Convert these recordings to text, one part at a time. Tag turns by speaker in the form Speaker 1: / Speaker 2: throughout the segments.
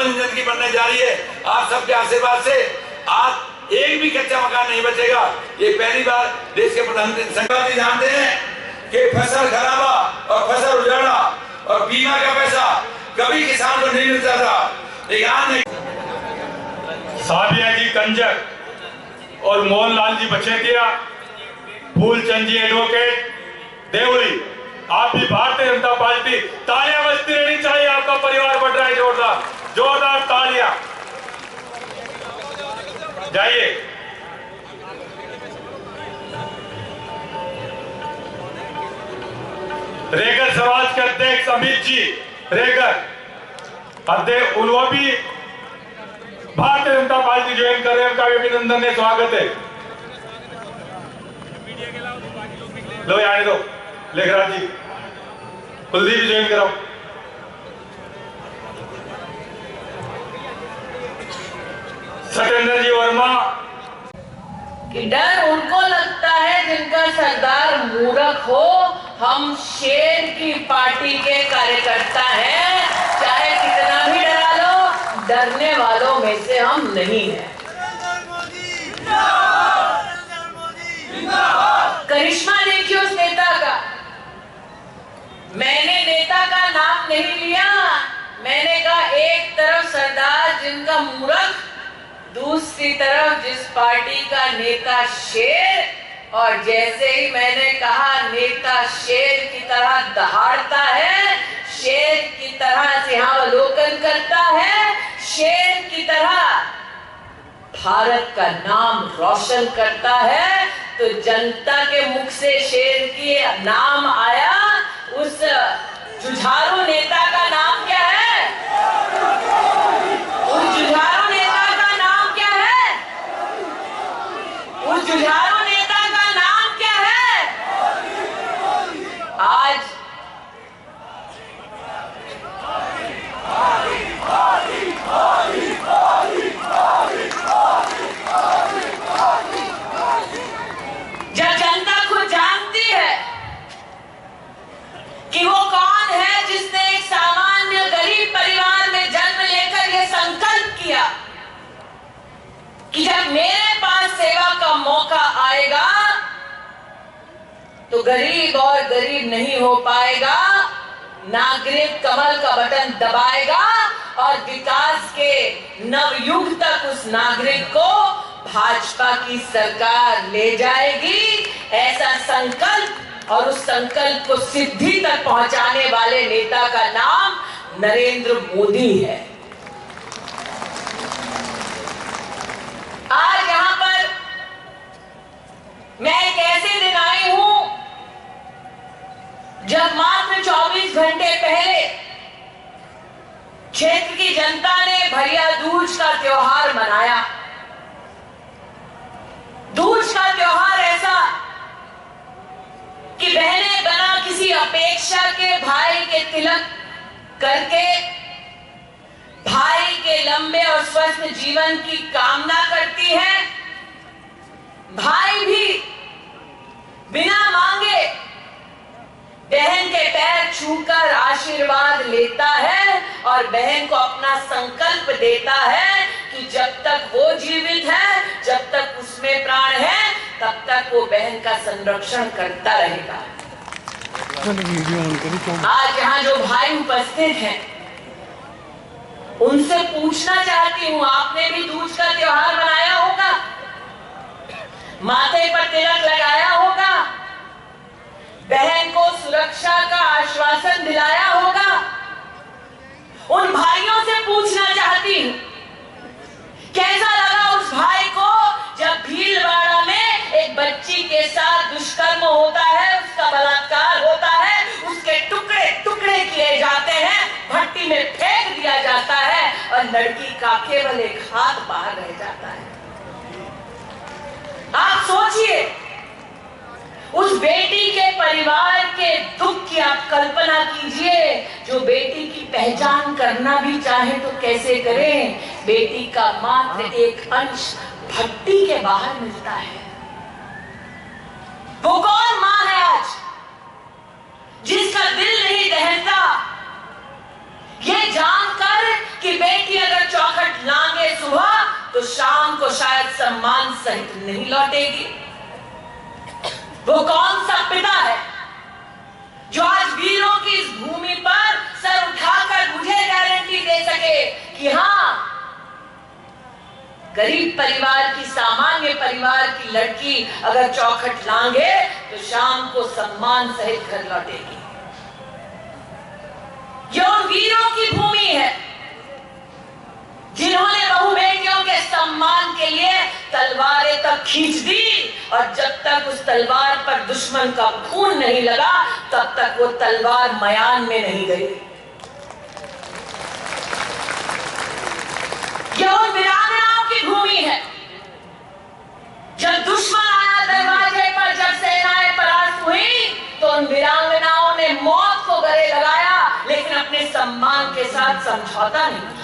Speaker 1: Double engine की बनने जा रही है। आप सबके आशीर्वाद से आज एक भी कच्चा मकान नहीं बचेगा। ये पहली बार देश के प्रधानमंत्री जानते हैं कि फसल खराबा और फसल उजाड़ा और बीमा का पैसा कभी किसान को नहीं मिलता था, लेकिन
Speaker 2: साबिया जी कंजक और मोहनलाल जी बचेतिया, फूलचंद जी एडवोकेट, देवरी, आप भी भारतीय जनता पार्टी, तालियां बजती रहनी चाहिए। आपका परिवार बढ़ रहा है, जोरदार जोरदार तालियां। जाइए। रेगर समाज के अध्यक्ष अमित जी रेगर अध्यक्ष, उन्होंने भी भारतीय जनता पार्टी ज्वाइन कर रहे हैं, उनका भी अभिनंदन है, स्वागत है। लो आने दो, लेखराज जी, कुलदीप जी ज्वाइन कराओ। सत्येंद्र जी वर्मा।
Speaker 3: कि डर उनको लगता है जिनका सरदार मूर्ख हो। हम शेर की पार्टी के कार्यकर्ता हैं, चाहे कितना भी डरा लो, डरने वालों में से हम नहीं हैं। करिश्मा देखिए उस नेता का। मैंने नेता का नाम नहीं लिया, मैंने कहा एक तरफ सरदार जिनका मूर्ख, दूसरी तरफ जिस पार्टी का नेता शेर, और जैसे ही मैंने कहा नेता शेर की तरह दहाड़ता है, शेर की तरह सिंहावलोकन करता है, शेर की तरह भारत का नाम रोशन करता है, तो जनता के मुख से शेर की नाम आया। उस जुझारू नेता का नाम क्या है? उस जुझारू नेता का नाम क्या है? उस जुझारू नेता का नाम क्या है? आज जब जनता खुद जानती है कि वो कौन है जिसने एक सामान्य गरीब परिवार में जन्म लेकर यह संकल्प किया कि जब मेरे पास सेवा का मौका आएगा तो गरीब और गरीब नहीं हो पाएगा, नागरिक कमल का बटन दबाएगा और विकास के नवयुग तक उस नागरिक को भाजपा की सरकार ले जाएगी। ऐसा संकल्प, और उस संकल्प को सिद्धि तक पहुंचाने वाले नेता का नाम नरेंद्र मोदी है। आज यहां पर मैं एक ऐसे दिन आई हूं जब मात्र 24 घंटे पहले क्षेत्र की जनता ने भैया दूज का त्योहार मनाया। दूज का त्योहार ऐसा कि बहनें बिना किसी अपेक्षा के भाई के तिलक करके भाई के लंबे और स्वस्थ जीवन की कामना करती हैं। भाई भी बिना मांगे बहन के पैर छूकर आशीर्वाद लेता है और बहन को अपना संकल्प देता है कि जब तक वो जीवित है, जब तक उसमें प्राण है, तब तक वो बहन का संरक्षण करता रहेगा। आज यहाँ जो भाई उपस्थित हैं, उनसे पूछना चाहती हूँ, आपने भी दूज का त्योहार मनाया होगा, माथे पर तिलक लगाया होगा, बहन को सुरक्षा का आश्वासन दिलाया होगा। उन भाइयों से पूछना चाहती हूँ, कैसा लगा उस भाई को जब भीलवाड़ा में एक बच्ची के साथ दुष्कर्म होता है, उसका बलात्कार होता है, उसके टुकड़े टुकड़े किए जाते हैं, भट्टी में फेंक दिया जाता है और लड़की का केवल एक हाथ बाहर रह जाता है। आप सोचिए, उस बेटी के परिवार के दुख की आप कल्पना कीजिए। जो बेटी की पहचान करना भी चाहे तो कैसे करें? बेटी का मात्र एक अंश भट्टी के बाहर मिलता है। वो कौन मां है आज जिसका दिल नहीं दहलता ये जानकर कि बेटी अगर शाम को शायद सम्मान सहित नहीं लौटेगी। वो कौन सा पिता है जो आज वीरों की इस भूमि पर सर उठाकर मुझे गारंटी दे सके कि हाँ, गरीब परिवार की, सामान्य परिवार की लड़की अगर चौखट लांघे तो शाम को सम्मान सहित घर लौटेगी। ये उन वीरों की भूमि है जिन्होंने बहु बेटियों के सम्मान के लिए तलवारें तक खींच दी, और जब तक उस तलवार पर दुश्मन का खून नहीं लगा तब तक वो तलवार मयान में नहीं गई। ये उन वीरांगनाओं की भूमि है। जब दुश्मन आया दरवाजे पर, जब सेनाएं परास्त हुई, तो उन वीरांगनाओं ने मौत को गले लगाया, लेकिन अपने सम्मान के साथ समझौता नहीं किया।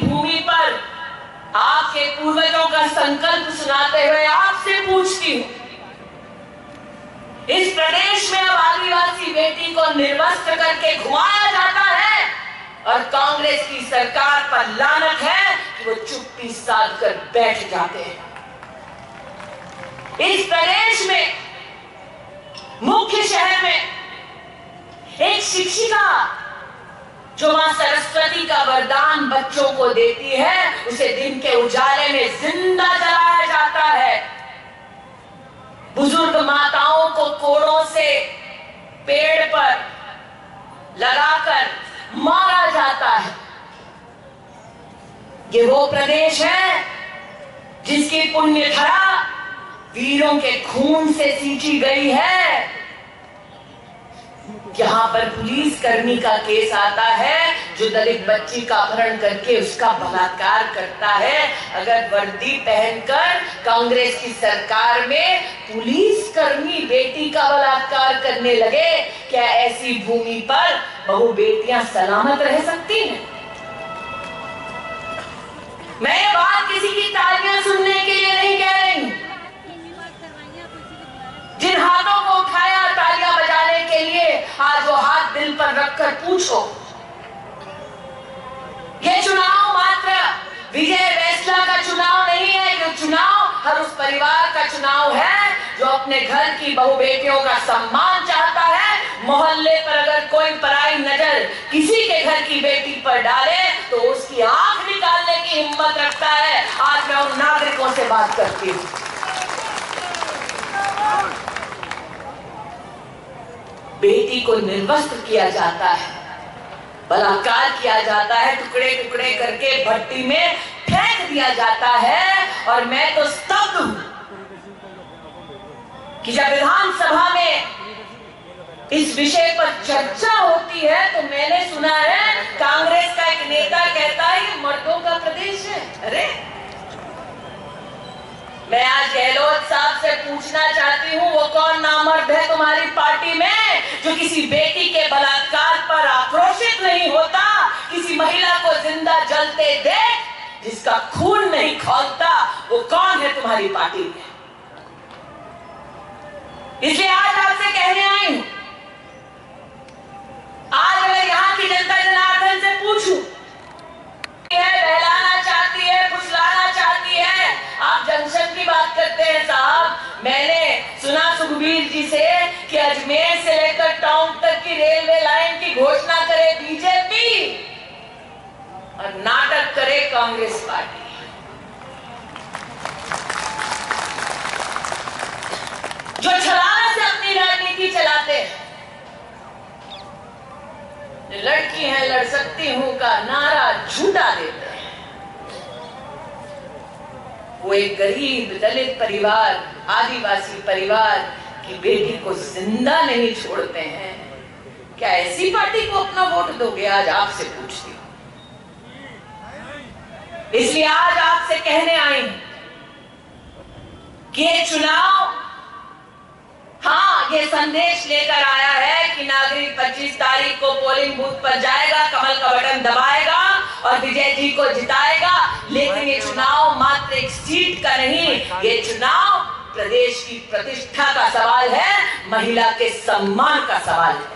Speaker 3: भूमि पर आपके पूर्वजों का संकल्प सुनाते हुए आपसे पूछती हूं, इस प्रदेश में अब आदिवासी बेटी को निर्वस्त्र करके घुमाया जाता है, और कांग्रेस की सरकार पर लानत है कि वो चुप्पी साध कर बैठ जाते हैं। इस प्रदेश में, मुख्य शहर में एक शिक्षिका जो मां सरस्वती का वरदान बच्चों को देती है, उसे दिन के उजाले में जिंदा जलाया जाता है। बुजुर्ग माताओं को कोड़ों से पेड़ पर लगाकर मारा जाता है। ये वो प्रदेश है जिसकी पुण्य धरा वीरों के खून से सींची गई है। यहाँ पर पुलिस कर्मी का केस आता है जो दलित बच्ची का अपहरण करके उसका बलात्कार करता है। अगर वर्दी पहनकर कांग्रेस की सरकार में पुलिस कर्मी बेटी का बलात्कार करने लगे, क्या ऐसी भूमि पर बहु बेटियां सलामत रह सकती हैं? मैं ये बात किसी की तालियां सुनने के लिए नहीं कह रही हूं। जिन हाथों को उठाया तालियां बजाने के लिए, आज वो हाथ दिल पर रखकर पूछो, ये चुनाव मात्र विजय वैसला का चुनाव नहीं है। ये चुनाव हर उस परिवार का चुनाव है जो अपने घर की बहु बेटियों का सम्मान चाहता है। मोहल्ले पर अगर कोई पराई नजर किसी के घर की बेटी पर डाले तो उसकी आंख निकालने की हिम्मत रखता है। आज मैं उन नागरिकों से बात करती हूँ। बेटी को निर्वस्त्र किया जाता है, बलात्कार किया जाता है, टुकड़े टुकड़े करके भट्टी में फेंक दिया जाता है। और मैं तो स्तब्ध हूं कि जब विधानसभा में इस विषय पर चर्चा होती है तो मैंने सुना है कांग्रेस का एक नेता कहता है ये मर्दों का प्रदेश है। अरे, मैं आज गहलोत साहब से पूछना चाहती हूँ, वो कौन नामर्द है तुम्हारी पार्टी में जो किसी बेटी के बलात्कार पर आक्रोशित नहीं होता, किसी महिला को जिंदा जलते देख जिसका खून नहीं खौलता? वो कौन है तुम्हारी पार्टी में? इसलिए आज आपसे कहने आई हूं, आज अगर यहाँ की जनता जनार्दन से पूछूं, बहलाना चाहती है, फुसलाना चाहती है, आप जंक्शन की बात करते हैं साहब। मैंने सुना सुखबीर जी से कि अजमेर से लेकर टाउन तक की रेलवे लाइन की घोषणा करे बीजेपी और नाटक करे कांग्रेस पार्टी। जो छलाने से अपनी राजनीति चलाते हैं, लड़की है लड़ सकती हूं का नारा झूठा देते हैं, वो एक गरीब दलित परिवार, आदिवासी परिवार की बेटी को जिंदा नहीं छोड़ते हैं। क्या ऐसी पार्टी को अपना वोट दोगे? आज आपसे पूछती हूं। इसलिए आज आपसे कहने आई कि ये चुनाव, हाँ, ये संदेश लेकर आया है कि नागरिक 25 तारीख को पोलिंग बूथ पर जाएगा, कमल का बटन दबाएगा और विजय जी को जिताएगा। लेकिन ये चुनाव मात्र एक सीट का नहीं, ये चुनाव प्रदेश की प्रतिष्ठा का सवाल है, महिला के सम्मान का सवाल है।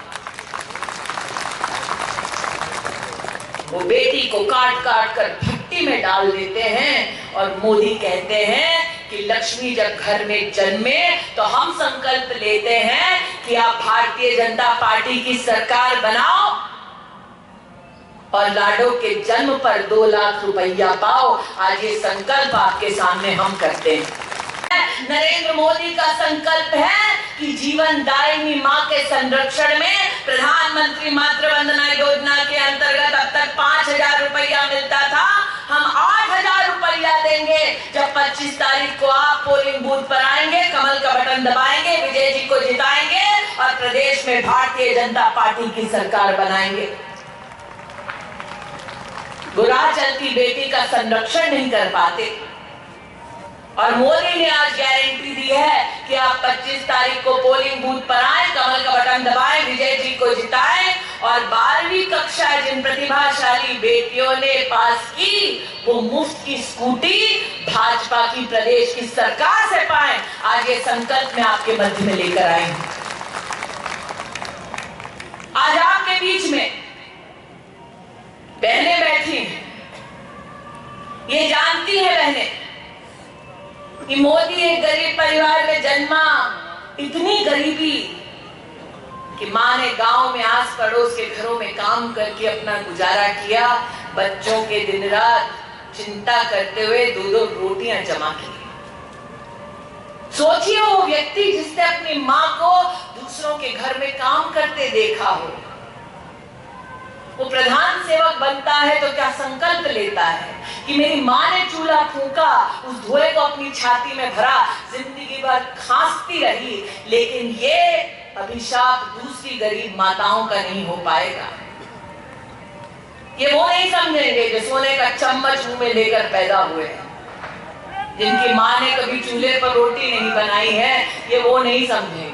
Speaker 3: वो बेटी को काट काट कर भट्टी चौकी में डाल देते हैं। और मोदी कहते हैं कि लक्ष्मी जब घर में जन्मे तो हम संकल्प लेते हैं कि आप भारतीय जनता पार्टी की सरकार बनाओ और लाडो के जन्म पर 2 लाख रुपया पाओ। आज ये संकल्प आपके सामने हम करते हैं। नरेंद्र मोदी का संकल्प है कि जीवन दायिनी मां के संरक्षण में प्रधानमंत्री मातृ वंदना योजना के अंतर्गत अब तक 5,000 रुपया मिलता था, हम 8,000 रुपया देंगे। जब 25 तारीख को आप पोलिंग बूथ पर आएंगे, कमल का बटन दबाएंगे, विजय जी को जिताएंगे और प्रदेश में भारतीय जनता पार्टी की सरकार बनाएंगे। बुरा चलती बेटी का संरक्षण नहीं कर पाते और मोदी ने आज गारंटी दी है कि आप 25 तारीख को पोलिंग बूथ पर आए, कमल का बटन दबाएं, विजय जी को जिताएं और 12वीं कक्षा जिन प्रतिभाशाली बेटियों ने पास की वो मुफ्त की स्कूटी भाजपा की प्रदेश की सरकार से पाएं। आज ये संकल्प मैं आपके मध्य में लेकर आई हूं। आज आपके बीच में बहनें बैठी हैं, ये जानती है बहनें कि मोदी एक गरीब परिवार में जन्मा, इतनी गरीबी कि मां ने गांव में आस पड़ोस के घरों में काम करके अपना गुजारा किया, बच्चों के दिन रात चिंता करते हुए 2-2 रोटियां जमा की। सोचिए वो व्यक्ति जिसने अपनी मां को दूसरों के घर में काम करते देखा हो, वो प्रधान सेवक बनता है तो क्या संकल्प लेता है कि मेरी मां ने चूल्हा फूंका, उस धुएं को अपनी छाती में भरा, जिंदगी भर खांसती रही, लेकिन ये अभिशाप दूसरी गरीब माताओं का नहीं हो पाएगा। ये वो नहीं समझेंगे जो सोने का चम्मच मुंह में लेकर पैदा हुए हैं, जिनकी मां ने कभी चूल्हे पर रोटी नहीं बनाई है, ये वो नहीं समझेंगे।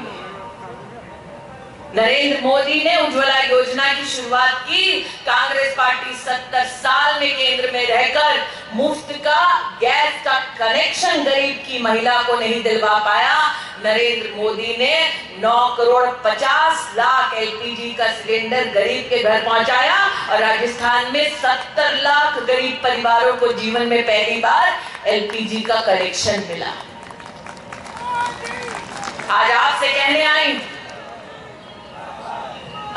Speaker 3: नरेंद्र मोदी ने उज्ज्वला योजना की शुरुआत की। कांग्रेस पार्टी 70 साल में केंद्र में रहकर मुफ्त का गैस का कनेक्शन गरीब की महिला को नहीं दिलवा पाया। नरेंद्र मोदी ने 9 करोड़ 50 लाख एलपीजी का सिलेंडर गरीब के घर पहुंचाया और राजस्थान में 70 लाख गरीब परिवारों को जीवन में पहली बार एलपीजी का कनेक्शन मिला। आज आपसे कहने आई,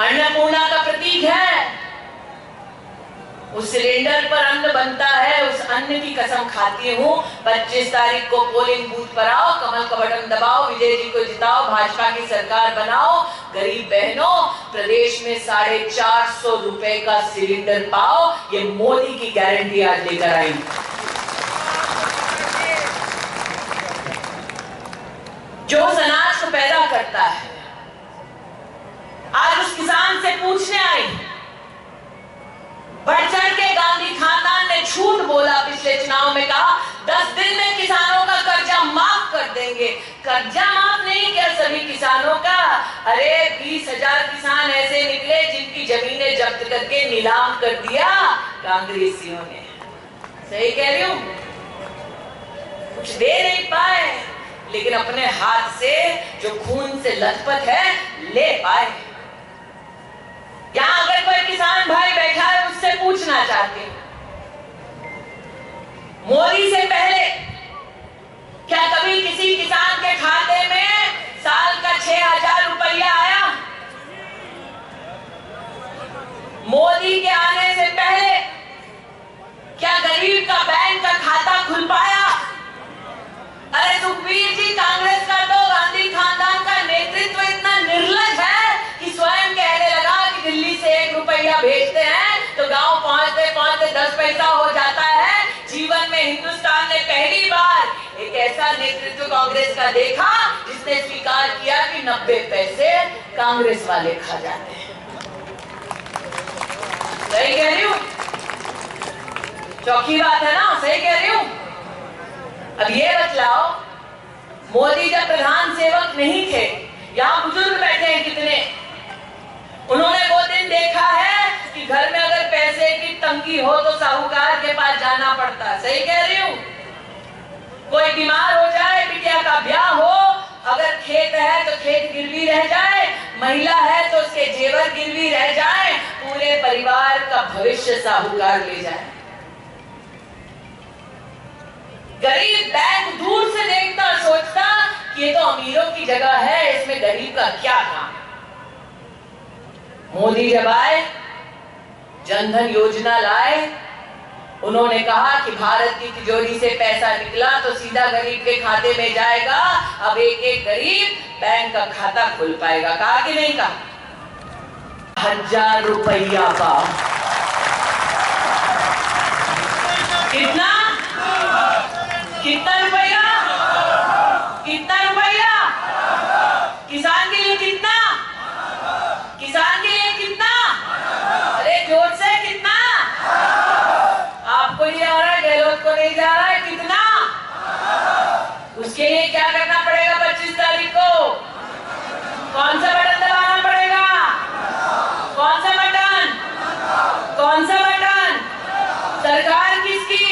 Speaker 3: अन्नपूर्णा का प्रतीक है, उस सिलेंडर पर अन्न बनता है, उस अन्न की कसम खाती हूँ। 25 तारीख को पोलिंग बूथ पर आओ, कमल का बटन दबाओ, विजय जी को जिताओ, भाजपा की सरकार बनाओ, गरीब बहनों प्रदेश में 450 रुपए का सिलेंडर पाओ। ये मोदी की गारंटी आज लेकर आई। जो अनाज को पैदा करता है, आज उस किसान से पूछने आई, बढ़ चढ़ के गांधी खानदान ने झूठ बोला, पिछले चुनाव में कहा 10 दिन में किसानों का कर्जा माफ कर देंगे। कर्जा माफ नहीं किया सभी किसानों का। अरे 20,000 किसान ऐसे निकले जिनकी जमीनें जब्त करके नीलाम कर दिया कांग्रेसियों ने। सही कह रही हूं? कुछ दे नहीं पाए, लेकिन अपने हाथ से जो खून से लथपथ है ले पाए। यहां अगर कोई किसान भाई बैठा है, उससे पूछना चाहते हैं, मोदी से पहले क्या कभी किसी किसान के खाते में साल का 6,000 रुपया आया? मोदी के आने से पहले क्या गरीब का बैंक का खाता खुल पाया? अरे सुखबीर जी, कांग्रेस का तो गांधी खानदान का नेतृत्व इतना निर्लज है कि स्वयं कहने लगा कि दिल्ली से 1 रुपया भेजते हैं तो गांव पहुंचते पहुंचते 10 पैसा हो जाता है। जीवन में हिंदुस्तान ने पहली बार एक ऐसा नेतृत्व कांग्रेस का देखा जिसने स्वीकार किया कि 90 पैसे कांग्रेस वाले खा जाते हैं। सही कह रही हूं? चौकी बात है ना? सही कह रही हूं? अब ये बतलाओ, मोदी जब प्रधान सेवक नहीं थे, यहाँ बुजुर्ग बैठे हैं कितने, उन्होंने वो दिन देखा है कि घर में अगर पैसे की तंगी हो तो साहूकार के पास जाना पड़ता। सही कह रही हूँ? कोई बीमार हो जाए, बिटिया का ब्याह हो, अगर खेत है तो खेत गिरवी रह जाए, महिला है तो उसके जेवर गिरवी रह जाए, पूरे परिवार का भविष्य साहूकार ले जाए। गरीब बैंक दूर से देखता, सोचता कि ये तो अमीरों की जगह है, इसमें गरीब का क्या काम। मोदी जब आए, जनधन योजना लाए, उन्होंने कहा कि भारत की तिजोरी से पैसा निकला तो सीधा गरीब के खाते में जाएगा। अब एक एक गरीब बैंक का खाता खुल पाएगा। कहा कि नहीं कहा? 1000 रुपया का कितना कितना रुपया? कितना रुपया? किसान के लिए कितना? किसान के लिए कितना? अरे जोर से कितना? आपको नहीं आ रहा है, गहलोत को नहीं जा रहा है, कितना? उसके लिए क्या करना पड़ेगा? 25 तारीख को कौन सा बटन दबाना पड़ेगा? कौन सा बटन? कौन सा बटन? सरकार किसकी?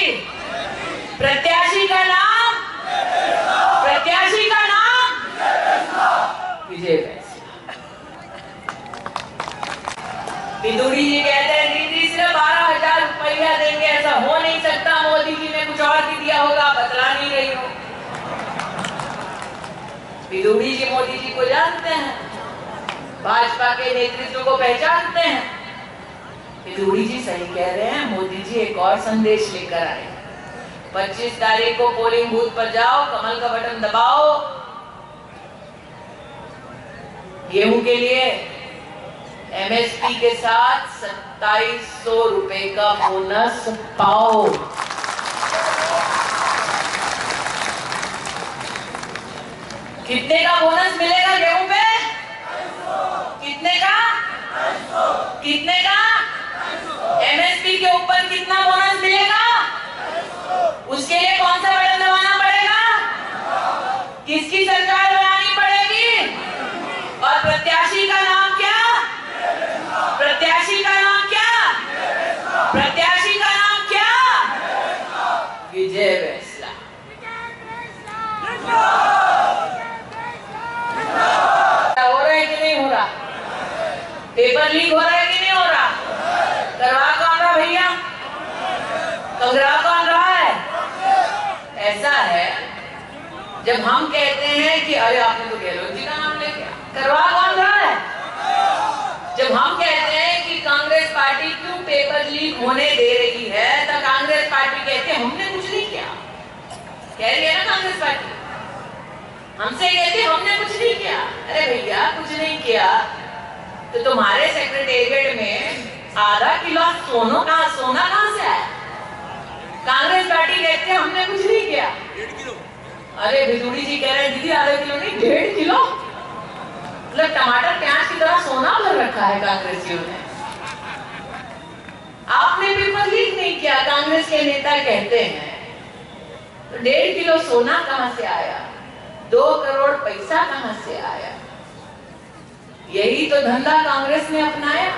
Speaker 3: प्रत्याशी का नाम? प्रत्याशी का नाम विजय वैश्य। विदुरी जी कहते हैं दीदी सिर्फ 12,000 रुपया देंगे, ऐसा हो नहीं सकता, मोदी जी ने कुछ और भी दिया होगा, बतला नहीं रही हो। विदुरी जी मोदी जी को जानते हैं, भाजपा के नेतृत्व को पहचानते हैं। विदुरी जी सही कह रहे हैं, मोदी जी एक और संदेश लेकर आए। 25 तारीख को पोलिंग बूथ पर जाओ, कमल का बटन दबाओ, गेहूं के लिए एमएसपी के साथ 2700 रुपए का बोनस पाओ। कितने का बोनस मिलेगा गेहूं पे? कितने का? कितने का? एमएसपी के ऊपर कितना बोनस मिलेगा? उसके लिए कौन सा बटन दबाना पड़ेगा? किसकी सरकार बनानी पड़ेगी? और प्रत्याशी का नाम क्या? प्रत्याशी का नाम क्या? प्रत्याशी का नाम क्या? विजय वैश्य। हो रहा है कि नहीं हो रहा? पेपर लीक हो रहा है कि नहीं हो रहा? करवा कौन रहा भैया? कंगरा कौन रहा है? ऐसा है, जब हम कहते हैं कि अरे आपने तो गहलोत जी का नाम ले लिया, करवा कौन रहा है? जब हम कहते हैं कि कांग्रेस पार्टी क्यों पेपर लीक होने दे रही है, तो कांग्रेस पार्टी कहती है हमने कुछ नहीं किया। कह रही है ना कांग्रेस पार्टी, हमसे कहती है हमने कुछ नहीं किया। अरे भैया कुछ नहीं किया तो तुम्हारे सेक्रेटेरिएट में आधा किलो सोना कहां से आया? कांग्रेस पार्टी कहती है हमने कुछ नहीं किया। 1.5 किलो। अरे विदुरी जी कह रहे हैं दीदी आधा किलो नहीं 1.5 किलो, मतलब टमाटर प्याज की तरह सोना भर रखा है कांग्रेसियों ने। आपने पेपर लीक नहीं किया, कांग्रेस के नेता कहते हैं, तो 1.5 किलो सोना कहां से आया? 2 करोड़ पैसा कहां से आया? यही तो धंधा कांग्रेस ने अपनाया।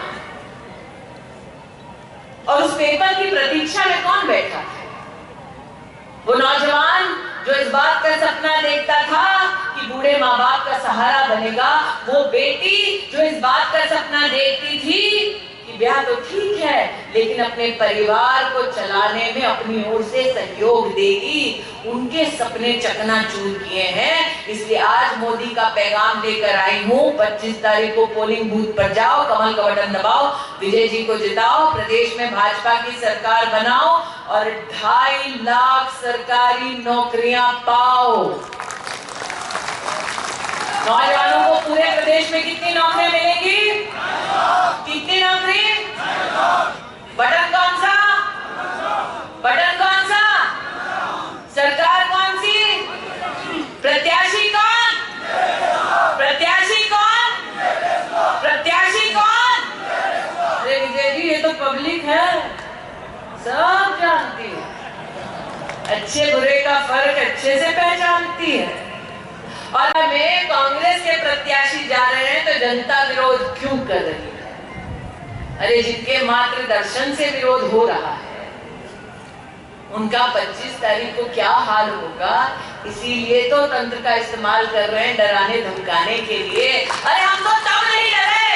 Speaker 3: और उस पेपर की प्रतीक्षा में कौन बैठा है? वो नौजवान जो इस बात का सपना देखता था कि बूढ़े माँ बाप का सहारा बनेगा, वो बेटी जो इस बात का सपना देखती थी कि ब्याह तो ठीक है लेकिन अपने परिवार को चलाने में अपनी ओर से सहयोग देगी, उनके सपने चकनाचूर किए हैं। इसलिए आज मोदी का पैगाम लेकर आई हूँ, 25 तारीख को पोलिंग बूथ पर जाओ, कमल का बटन दबाओ, विजय जी को जिताओ, प्रदेश में भाजपा की सरकार बनाओ और 2.5 लाख सरकारी नौकरियां पाओ। नौजवानों को पूरे प्रदेश में कितनी नौकरियां मिलेंगी? कितनी नौकरी? बटन कौन सा? बटन कौन सा? सरकार कौन सी? प्रत्याशी कौन? प्रत्याशी कौन? प्रत्याशी कौन? अरे विजय जी ये तो पब्लिक है, सब जानती है, अच्छे बुरे का फर्क अच्छे से पहचानती है। और हमें कांग्रेस के प्रत्याशी जा रहे हैं तो जनता विरोध क्यों कर रही है? अरे जिनके मात्र दर्शन से विरोध हो रहा है उनका 25 तारीख को क्या हाल होगा, इसीलिए तो तंत्र का इस्तेमाल कर रहे हैं डराने धमकाने के लिए। अरे हम तो तब नहीं डरे,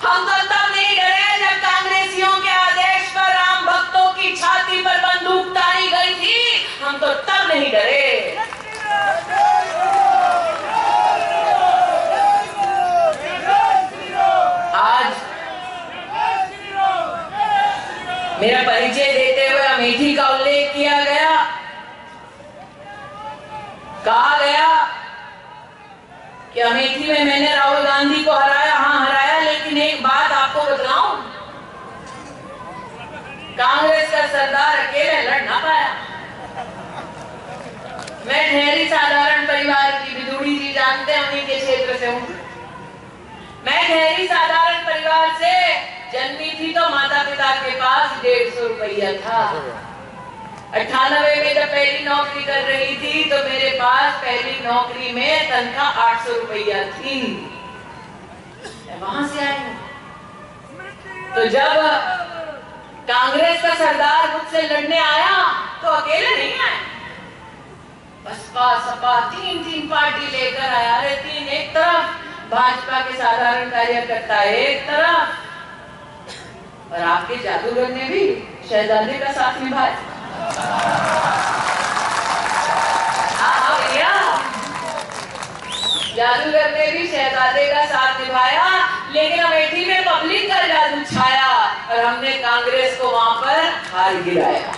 Speaker 3: हम तो तब नहीं डरे जब कांग्रेसियों के आदेश पर राम भक्तों की छाती पर बंदूक तानी गई थी मेरा परिचय देते हुए अमेठी का उल्लेख किया गया, कहा गया कि अमेठी में मैंने राहुल गांधी को हराया। हाँ हराया, लेकिन एक बात आपको बतलाऊं, कांग्रेस का सरदार अकेले लड़ ना पाया। मैं ठहरी साधारण परिवार की, बिदुड़ी जी जानते हैं, उन्हीं के क्षेत्र से हूं। मैं ठहरी साधारण परिवार से जन्मी थी, तो माता पिता के पास 150 रुपया था। 98 में जब पहली नौकरी कर रही थी तो मेरे पास पहली नौकरी में तनख्वाह 800 रुपया थी। वहां से आई। तो जब कांग्रेस का सरदार मुझसे लड़ने आया तो अकेले नहीं आया, बसपा सपा तीन पार्टी लेकर आया। अरे तीन, एक तरफ भाजपा के साधारण कार्यकर्ता एक तरफ, और आपके जादूगर ने भी शहजादे का साथ निभाया। हाँ भैया, जादूगर ने भी शहजादे का साथ निभाया, लेकिन अमेठी में पब्लिक का जादू छाया और हमने कांग्रेस को वहां पर हार गिराया।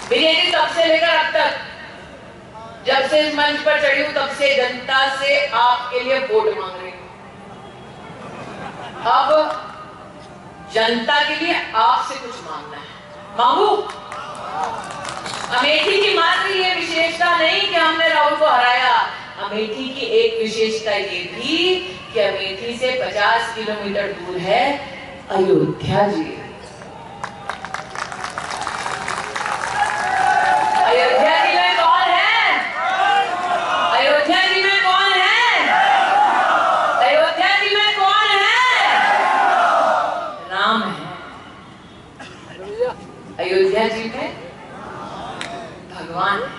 Speaker 3: बीजेपी तब से लेकर अब तक, जब से इस मंच पर चढ़ी हूं, तब से जनता से आपके लिए वोट मांग रही हूं। अब जनता के लिए आपसे कुछ मांगना है, मांगू? अमेठी की मात्र ये विशेषता नहीं कि हमने राहुल को हराया, अमेठी की एक विशेषता ये भी कि अमेठी से 50 किलोमीटर दूर है अयोध्या जी। अयोध्या जी में कौन है? अयोध्या जी में कौन है? अयोध्या जी में कौन है? राम है। अयोध्या जी में भगवान है।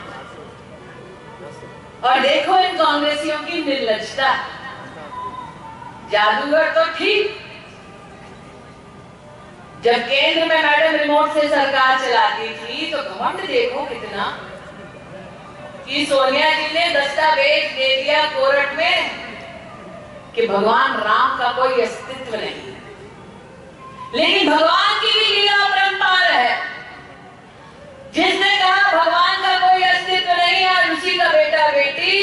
Speaker 3: और देखो इन कांग्रेसियों की निर्लज्जता। जादूगर तो ठीक, जब केंद्र में मैडम रिमोट से सरकार चलाती थी तो घमंड देखो कितना कि सोनिया जी ने दस्तावेज दे दिया कोर्ट में कि भगवान राम का कोई अस्तित्व नहीं। लेकिन भगवान की भी लीला अपरंपार है। जिसने कहा भगवान का कोई अस्तित्व नहीं, आज उसी का बेटा बेटी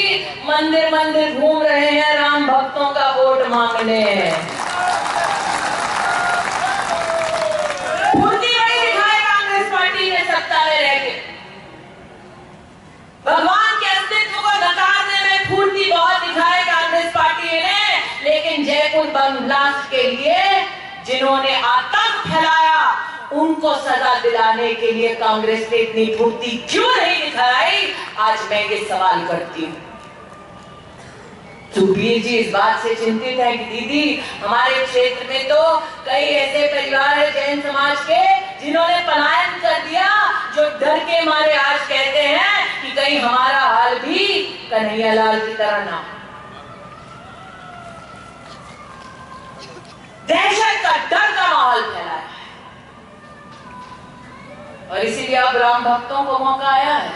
Speaker 3: मंदिर मंदिर घूम रहे हैं राम भक्तों का वोट मांगने। भगवान के अस्तित्व को नकारने में फुर्ती बहुत दिखाई कांग्रेस पार्टी ने, लेकिन जयपुर बम ब्लास्ट के लिए जिन्होंने आतंक फैलाया उनको सजा दिलाने के लिए कांग्रेस ने इतनी फुर्ती क्यों नहीं दिखाई? आज मैं ये सवाल करती हूँ। सुखबीर जी इस बात से चिंतित है कि दीदी हमारे क्षेत्र में तो कई ऐसे परिवार है जैन समाज के जिन्होंने पलायन कर दिया, जो डर के मारे आज कहते हैं कि कहीं हमारा हाल भी कन्हैयालाल की तरह ना हो। दहशत का, डर का माहौल फैला है और इसीलिए अब राम भक्तों को मौका आया है।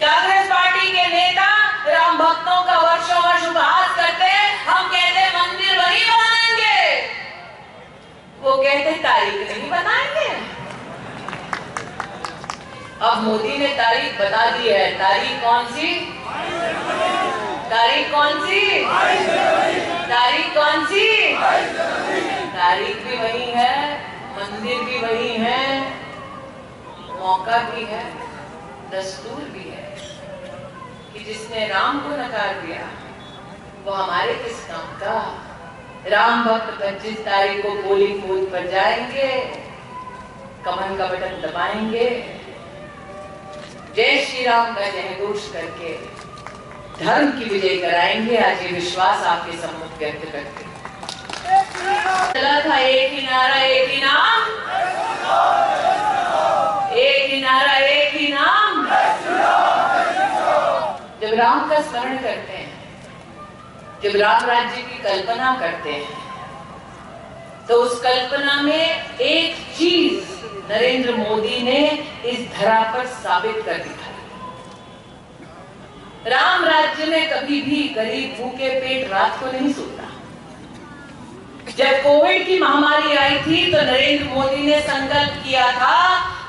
Speaker 3: कांग्रेस पार्टी के नेता राम भक्तों का वर्षों वर्ष उपहास करते, हम कहते मंदिर वही बनाएंगे, वो कहते तारीख नहीं बताएंगे। अब मोदी ने तारीख बता दी है। तारीख कौन सी? तारीख कौन सी? तारीख कौन सी? तारीख भी वही है, मंदिर भी वही है, मौका भी है, दस्तूर भी है कि जिसने राम को नकार दिया वो हमारे किस काम का। राम भक्त 25 तारीख को पोलिंग बूथ पर जाएंगे, कमल का बटन दबाएंगे, जय श्री राम का जयघोष करके धर्म की विजय कराएंगे। आज ये विश्वास आपके सम्मुख व्यक्त करते चला था। एक ही नारा, एक ही नाम, एक ही नारा, एक ही नाम। जब राम का स्मरण करते हैं, जब राम राज्य की कल्पना करते हैं, तो उस कल्पना में एक चीज नरेंद्र मोदी ने इस धरा पर साबित कर दिखाई। राम राज्य में कभी भी गरीब भूखे पेट रात को नहीं सोता। जब कोविड की महामारी आई थी तो नरेंद्र मोदी ने संकल्प किया था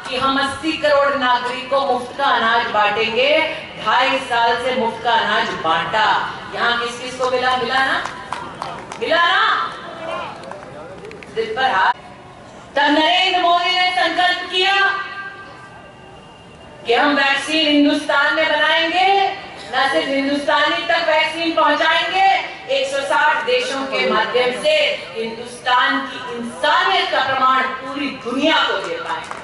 Speaker 3: कि हम 80 करोड़ नागरिकों को मुफ्त का अनाज बांटेंगे। 2.5 साल से मुफ्त का अनाज बांटा। यहाँ किस किस को मिला? मिला ना? दिल पर हाथ। तब नरेंद्र मोदी ने संकल्प किया कि हम वैक्सीन हिंदुस्तान में बनाएंगे, न सिर्फ हिंदुस्तानी तक वैक्सीन पहुंचाएंगे, 160 देशों के माध्यम से हिंदुस्तान की इंसानियत का प्रमाण पूरी दुनिया को दे पाएंगे।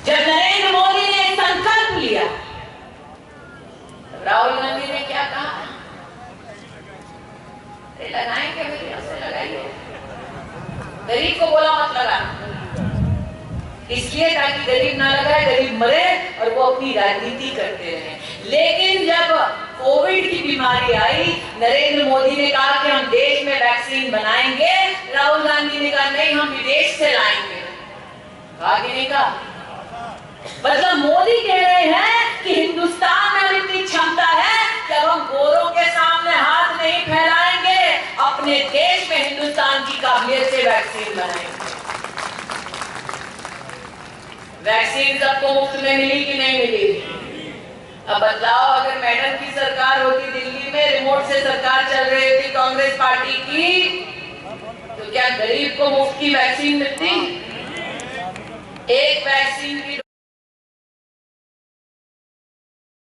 Speaker 3: जब नरेंद्र मोदी ने संकल्प लिया, राहुल गांधी ने क्या कहा? लगाएंगे से लगाइए, गरीब को बोला मत लगाना, इसलिए ताकि गरीब ना लगाए, गरीब मरे और वो अपनी राजनीति करते रहे। लेकिन जब कोविड की बीमारी आई, नरेंद्र मोदी ने कहा कि हम देश में वैक्सीन बनाएंगे, राहुल गांधी ने कहा नहीं, हम विदेश से लाएंगे। आगे नहीं कहा। मतलब मोदी कह रहे हैं कि हिंदुस्तान में इतनी क्षमता है कि अब हम गोरों के सामने हाथ नहीं फैलाएंगे, अपने देश में हिंदुस्तान की काबिलियत से वैक्सीन बनाएंगे। वैक्सीन सबको मुफ्त में मिली कि नहीं मिली? अब बताओ, अगर मैडम की सरकार होती दिल्ली में, रिमोट से सरकार चल रही थी कांग्रेस पार्टी की, तो क्या गरीब को मुफ्त की वैक्सीन मिलती? एक वैक्सीन की